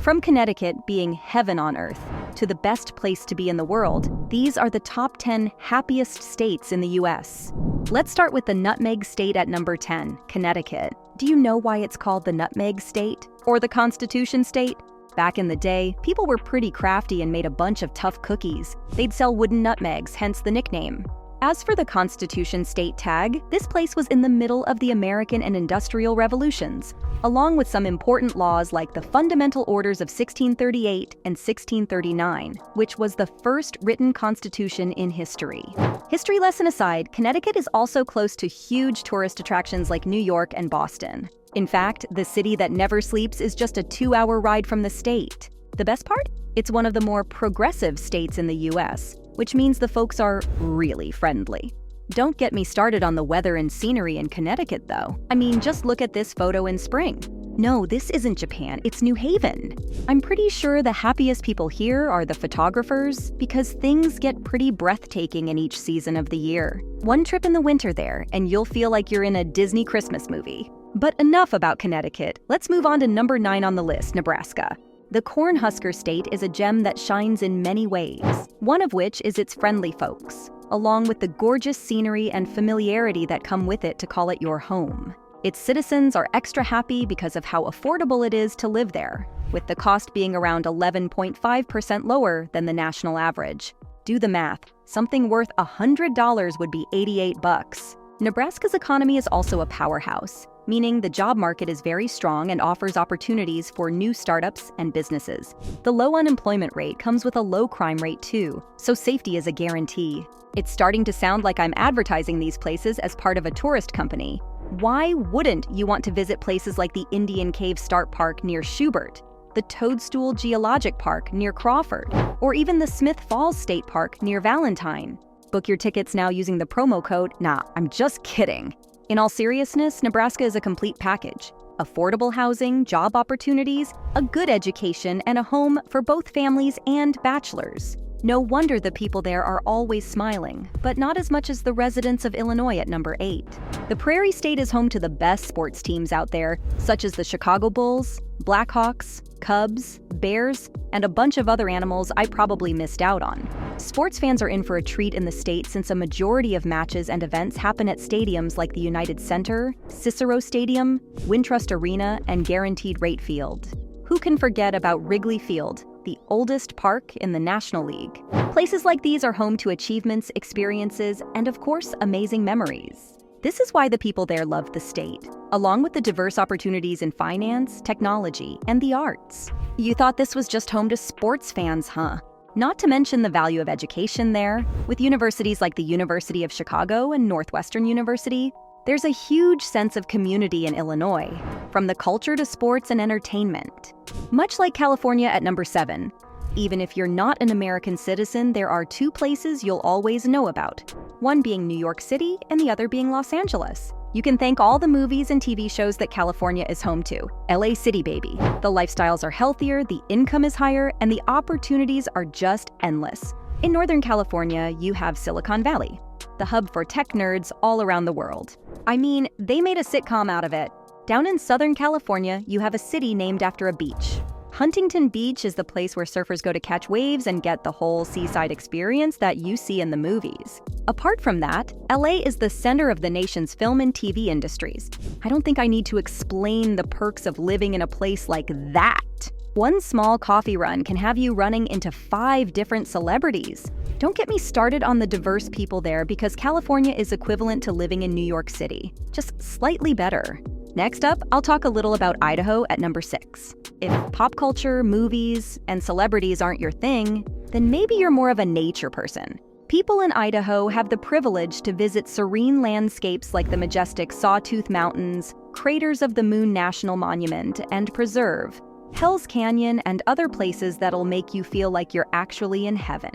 From Connecticut being heaven on earth to the best place to be in the world, these are the top 10 happiest states in the US. Let's start with the Nutmeg State at number 10, Connecticut. Do you know why it's called the Nutmeg State? Or the Constitution State? Back in the day, people were pretty crafty and made a bunch of tough cookies. They'd sell wooden nutmegs, hence the nickname. As for the Constitution State tag, this place was in the middle of the American and Industrial Revolutions, along with some important laws like the Fundamental Orders of 1638 and 1639, which was the first written constitution in history. History lesson aside, Connecticut is also close to huge tourist attractions like New York and Boston. In fact, the city that never sleeps is just a 2-hour ride from the state. The best part? It's one of the more progressive states in the US, which means the folks are really friendly. Don't get me started on the weather and scenery in Connecticut, though. I mean, just look at this photo in spring. No, this isn't Japan, it's New Haven. I'm pretty sure the happiest people here are the photographers, because things get pretty breathtaking in each season of the year. One trip in the winter there, and you'll feel like you're in a Disney Christmas movie. But enough about Connecticut. Let's move on to number 9 on the list, Nebraska. The Cornhusker State is a gem that shines in many ways, one of which is its friendly folks, along with the gorgeous scenery and familiarity that come with it to call it your home. Its citizens are extra happy because of how affordable it is to live there, with the cost being around 11.5% lower than the national average. Do the math. Something worth $100 would be $88. Nebraska's economy is also a powerhouse, meaning the job market is very strong and offers opportunities for new startups and businesses. The low unemployment rate comes with a low crime rate too, so safety is a guarantee. It's starting to sound like I'm advertising these places as part of a tourist company. Why wouldn't you want to visit places like the Indian Cave Start Park near Schubert, the Toadstool Geologic Park near Crawford, or even the Smith Falls State Park near Valentine? Book your tickets now using the promo code. Nah, I'm just kidding. In all seriousness, Nebraska is a complete package. Affordable housing, job opportunities, a good education, and a home for both families and bachelors. No wonder the people there are always smiling, but not as much as the residents of Illinois at number 8. The Prairie State is home to the best sports teams out there, such as the Chicago Bulls, Blackhawks, Cubs, Bears, and a bunch of other animals I probably missed out on. Sports fans are in for a treat in the state since a majority of matches and events happen at stadiums like the United Center, Cicero Stadium, Wintrust Arena, and Guaranteed Rate Field. Who can forget about Wrigley Field, the oldest park in the National League? Places like these are home to achievements, experiences, and of course, amazing memories. This is why the people there love the state, along with the diverse opportunities in finance, technology, and the arts. You thought this was just home to sports fans, huh? Not to mention the value of education there. With universities like the University of Chicago and Northwestern University, there's a huge sense of community in Illinois, from the culture to sports and entertainment. Much like California at number 7, even if you're not an American citizen, there are 2 places you'll always know about, one being New York City and the other being Los Angeles. You can thank all the movies and TV shows that California is home to. LA City, baby. The lifestyles are healthier, the income is higher, and the opportunities are just endless. In Northern California, you have Silicon Valley, the hub for tech nerds all around the world. I mean, they made a sitcom out of it. Down in Southern California, you have a city named after a beach. Huntington Beach is the place where surfers go to catch waves and get the whole seaside experience that you see in the movies. Apart from that, LA is the center of the nation's film and TV industries. I don't think I need to explain the perks of living in a place like that. One small coffee run can have you running into 5 different celebrities. Don't get me started on the diverse people there because California is equivalent to living in New York City, just slightly better. Next up, I'll talk a little about Idaho at number 6. If pop culture, movies, and celebrities aren't your thing, then maybe you're more of a nature person. People in Idaho have the privilege to visit serene landscapes like the majestic Sawtooth Mountains, craters of the Moon National Monument and Preserve, Hell's Canyon, and other places that'll make you feel like you're actually in heaven.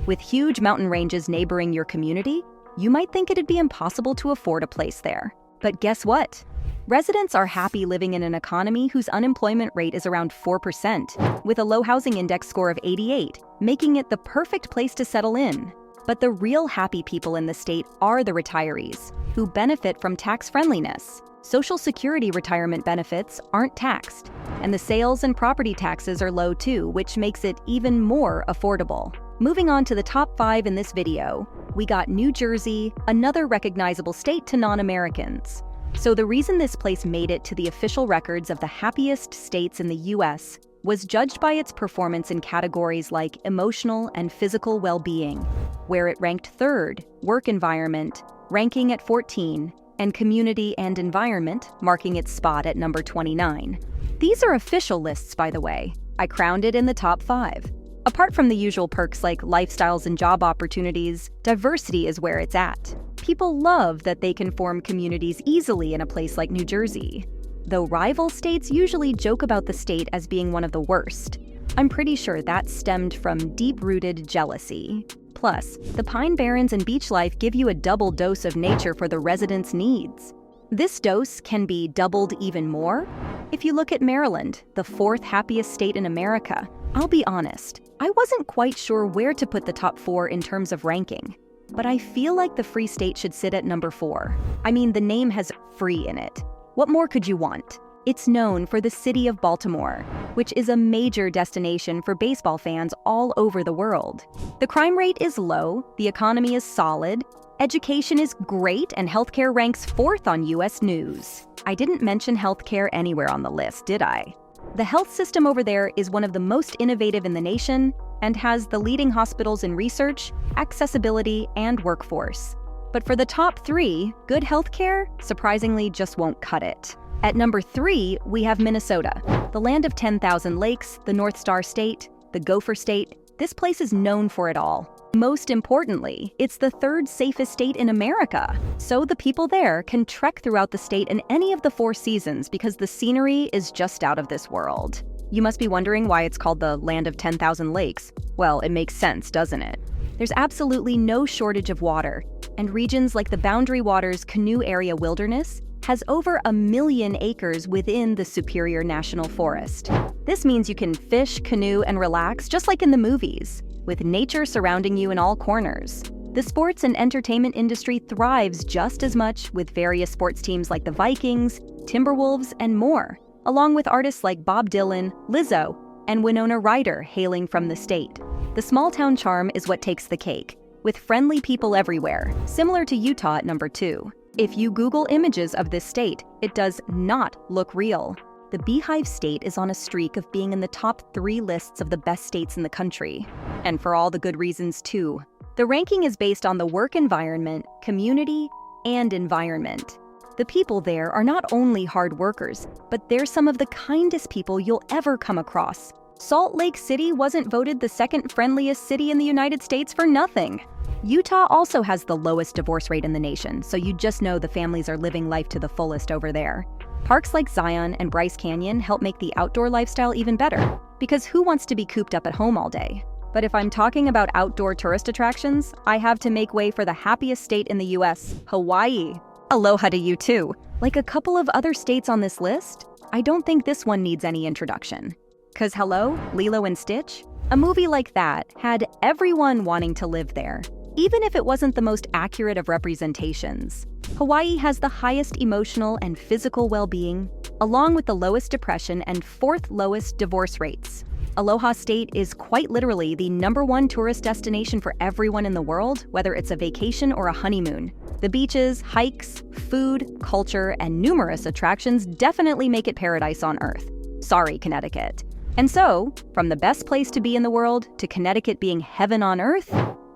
With huge mountain ranges neighboring your community, you might think it'd be impossible to afford a place there. But guess what? Residents are happy living in an economy whose unemployment rate is around 4%, with a low housing index score of 88, making it the perfect place to settle in. But the real happy people in the state are the retirees, who benefit from tax friendliness. Social Security retirement benefits aren't taxed, and the sales and property taxes are low too, which makes it even more affordable. Moving on to the top 5 in this video, we got New Jersey, another recognizable state to non-Americans. So the reason this place made it to the official records of the happiest states in the US was judged by its performance in categories like emotional and physical well-being, where it ranked 3rd, work environment, ranking at 14, and community and environment, marking its spot at number 29. These are official lists, by the way. I crowned it in the top 5. Apart from the usual perks like lifestyles and job opportunities, diversity is where it's at. People love that they can form communities easily in a place like New Jersey. Though rival states usually joke about the state as being one of the worst, I'm pretty sure that stemmed from deep-rooted jealousy. Plus, the Pine Barrens and beach life give you a double dose of nature for the residents' needs. This dose can be doubled even more if you look at Maryland, the 4th happiest state in America. I'll be honest, I wasn't quite sure where to put the top 4 in terms of ranking, but I feel like the Free State should sit at number 4. I mean, the name has free in it. What more could you want? It's known for the city of Baltimore, which is a major destination for baseball fans all over the world. The crime rate is low, the economy is solid, education is great, and healthcare ranks 4th on US News. I didn't mention healthcare anywhere on the list, did I? The health system over there is one of the most innovative in the nation and has the leading hospitals in research, accessibility, and workforce. But for the top 3, good healthcare surprisingly just won't cut it. At number 3, we have Minnesota, the land of 10,000 lakes, the North Star State, the Gopher State. This place is known for it all. Most importantly, it's the 3rd safest state in America. So the people there can trek throughout the state in any of the 4 seasons because the scenery is just out of this world. You must be wondering why it's called the land of 10,000 lakes. Well, it makes sense, doesn't it? There's absolutely no shortage of water, and regions like the Boundary Waters Canoe Area Wilderness has over 1 million acres within the Superior National Forest. This means you can fish, canoe, and relax just like in the movies, with nature surrounding you in all corners. The sports and entertainment industry thrives just as much with various sports teams like the Vikings, Timberwolves, and more, along with artists like Bob Dylan, Lizzo, and Winona Ryder hailing from the state. The small-town charm is what takes the cake, with friendly people everywhere, similar to Utah at number 2. If you Google images of this state, it does not look real. The Beehive State is on a streak of being in the top 3 lists of the best states in the country. And for all the good reasons, too. The ranking is based on the work environment, community, and environment. The people there are not only hard workers, but they're some of the kindest people you'll ever come across. Salt Lake City wasn't voted the 2nd friendliest city in the United States for nothing. Utah also has the lowest divorce rate in the nation, so you just know the families are living life to the fullest over there. Parks like Zion and Bryce Canyon help make the outdoor lifestyle even better, because who wants to be cooped up at home all day? But if I'm talking about outdoor tourist attractions, I have to make way for the happiest state in the US, Hawaii. Aloha to you too. Like a couple of other states on this list, I don't think this one needs any introduction. 'Cause hello, Lilo and Stitch? A movie like that had everyone wanting to live there, even if it wasn't the most accurate of representations. Hawaii has the highest emotional and physical well-being, along with the lowest depression and 4th lowest divorce rates. Aloha State is quite literally the #1 tourist destination for everyone in the world, whether it's a vacation or a honeymoon. The beaches, hikes, food, culture, and numerous attractions definitely make it paradise on Earth. Sorry, Connecticut. And so, from the best place to be in the world to Connecticut being heaven on earth,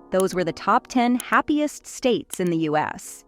those were the top 10 happiest states in the US.